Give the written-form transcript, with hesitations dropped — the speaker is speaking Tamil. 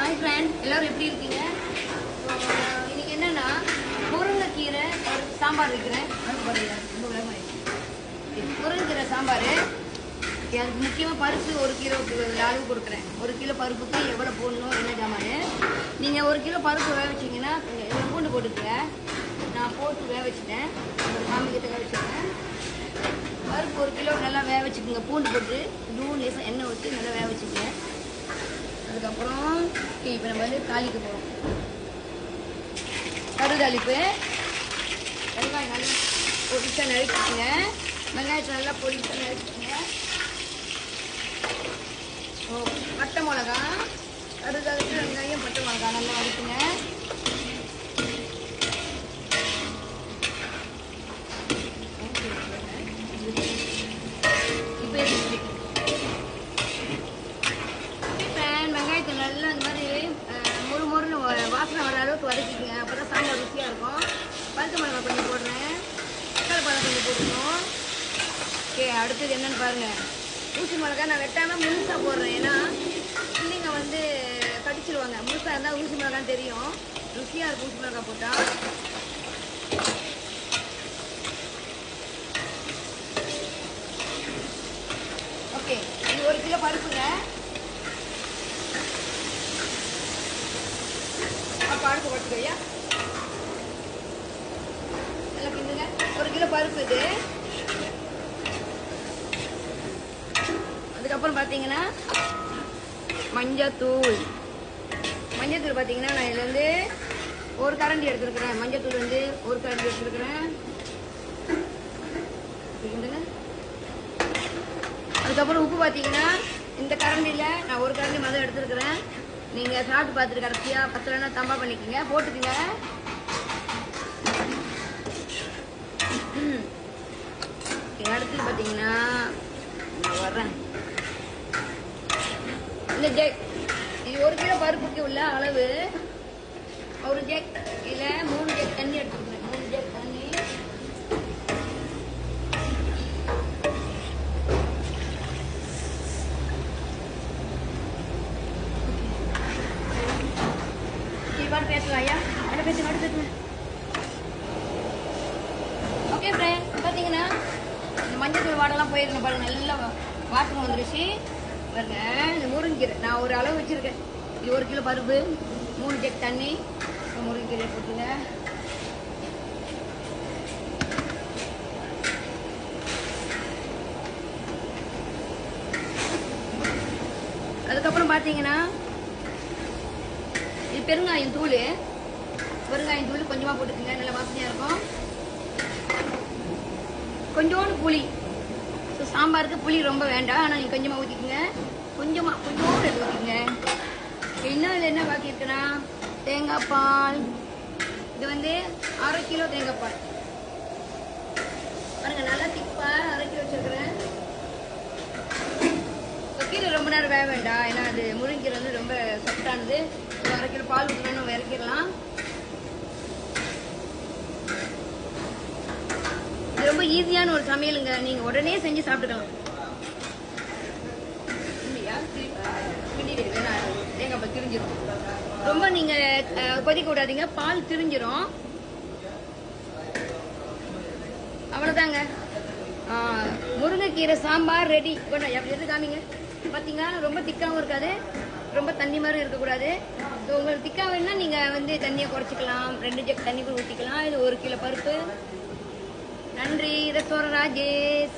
ஹாய் ஃப்ரெண்ட், எல்லோரும் எப்படி இருக்கீங்க? இன்னைக்கு என்னன்னா முருங்கைக்கீரை சாம்பார் வைக்கிறேன். ரொம்ப விளக்கமாயிடுச்சு. முருங்கைக்கீரை சாம்பார். எனக்கு முக்கியமாக பருப்பு 1 கிலோக்கு அளவு கொடுக்குறேன். 1 கிலோ பருப்புக்கு எவ்வளோ போடணும், என்ன ஜாமான். நீங்கள் 1 கிலோ பருப்பு வேக வச்சிங்கன்னா பூண்டு போட்டுக்கங்க. நான் போட்டு வேக வச்சுட்டேன். ஒரு காமிக்கிட்ட வேக வச்சுருக்கேன். பருப்பு 1 கிலோ நல்லா வேக வச்சுக்கோங்க. பூண்டு போட்டு லேசாக எண்ணெய் ஊற்றி நல்லா வேக வச்சுக்கோங்க. அதுக்கப்புறம் இப்போ நம்ம வந்து தாளிக்க போகிறோம். கருதாளிப்பு, வெங்காயம் நல்லா பொடிசாக நறுக்கிக்கோங்க. வெங்காயத்தை நல்லா பொடிசாக நறுக்கிக்கோங்க. பட்டை மிளகா, கருதாளிப்பு, வெங்காயம், பட்டை மிளகா நல்லா வறுக்குங்க. வெங்காயத்தை நல்லா இந்த மாதிரி முறுமுறுன்னு வாசனை வர அளவுக்கு வதக்கிக்கங்க. அப்போ தான் சாம்பார் ருசியாக இருக்கும். பழுத்த மிளகாய் கொஞ்சம் போடுறேன். தக்காளி பழம் கொஞ்சம் போட்டுக்கணும். ஓகே, அடுத்தது என்னென்னு பாருங்கள். ஊசி மிளகாய் நான் வெட்டாமல் முழுசாக போடுறேன். ஏன்னா பிள்ளைங்க வந்து கடிச்சிடுவாங்க. முழுசாக இருந்தால் ஊசி மிளகான்னு தெரியும். ருசியாக இருக்கும் ஊசி மிளகாய் போட்டால். ஓகே, இது 1 கிலோ பருப்புங்க. அடுப்பு வச்சுக்கோயா, நல்லா கிண்டுங்க. 1 கிலோ பருப்பு இது. அதுக்கப்புறம் பார்த்தீங்கன்னா மஞ்சத்தூள் பார்த்தீங்கன்னா நான் இதில் வந்து 1 கரண்டி எடுத்துருக்குறேன். மஞ்சத்தூள் வந்து 1 கரண்டி எடுத்துருக்குறேன். அதுக்கப்புறம் உப்பு பார்த்தீங்கன்னா இந்த கரண்டியில் நான் 1 கரண்டி மதம் எடுத்துருக்குறேன். நீங்கள் சாப்பிட்டு பார்த்துட்டு கடைசியாக பத்தலைன்னா தம்பா பண்ணிக்கோங்க, போட்டுக்குங்க. அடுத்து பார்த்தீங்கன்னா நான் வர்றேன். இந்த ஜெக் இது 1 கிலோ பருப்புக்கு உள்ள அளவு. 1 ஜெக் இதில் 3 ஜெக் தண்ணி எடுத்துக்கிறேன். 3 ஜெக் தண்ணி. பேசலாம் ஐயா, பேசுங்க. ஓகே ஃப்ரெண்ட், பார்த்தீங்கன்னா இந்த மஞ்சள் வாடெல்லாம் போயிருந்தேன் பாருங்க. நல்லா வாசனை வந்துருச்சு பாருங்க. இந்த முருங்கீரை நான் ஒரு அளவு வச்சிருக்கேன். இது 1 கிலோ பருப்பு, 3 ஜெக் தண்ணி. முருங்கீரை போட்டுங்க. அதுக்கப்புறம் பார்த்தீங்கன்னா இது பெருங்காயம் தூள் கொஞ்சமாக போட்டுக்கோங்க. நல்லா வாசனையாக இருக்கும். கொஞ்சோண்டு புளி. ஸோ சாம்பாருக்கு புளி ரொம்ப வேண்டாம், ஆனால் நீங்கள் கொஞ்சமாக ஊற்றிக்கோங்க. கொஞ்சோண்டு எடுத்து ஊற்றிக்கோங்க. இன்னும் இதில் என்ன பாக்கி இருக்குன்னா தேங்காய் பால். இது வந்து 1/2 கிலோ தேங்காய் பால் பாருங்க. நல்லா திப்பாக 1/2 கிலோ வச்சுருக்கிறேன். கீரை ரொம்ப நேரம் வேக வேண்டாம், ஏன்னா அது முருங்கீரை வந்து ரொம்ப சத்தானது. 1/2 கிலோ பால் ஊற்றணும், இறக்கிடலாம். இது ரொம்ப ஈஸியான ஒரு சமையலுங்க. நீங்கள் உடனே செஞ்சு சாப்பிட்டுக்கலாம். தேங்காய் பால் திரிஞ்சிடும். ரொம்ப நீங்கள் கொதிக்க விடாதீங்க, பால் திரிஞ்சிடும். அவ்வளோதாங்க, முருங்கைக்கீரை சாம்பார் ரெடி. அப்படி எது காமிங்க. பார்த்தீங்கன்னா ரொம்ப திக்காகவும் இருக்காது, ரொம்ப தண்ணி மாதிரி இருக்கக்கூடாது. ஸோ உங்களுக்கு திக்காக வேணும்னா நீங்கள் வந்து தண்ணியை குறைச்சிக்கலாம். 2 ஜெக் தண்ணி கூட ஊற்றிக்கலாம். இது 1 கிலோ பருப்பு. நன்றி. ரெஸ்டாரண்ட் ராஜேஷ்.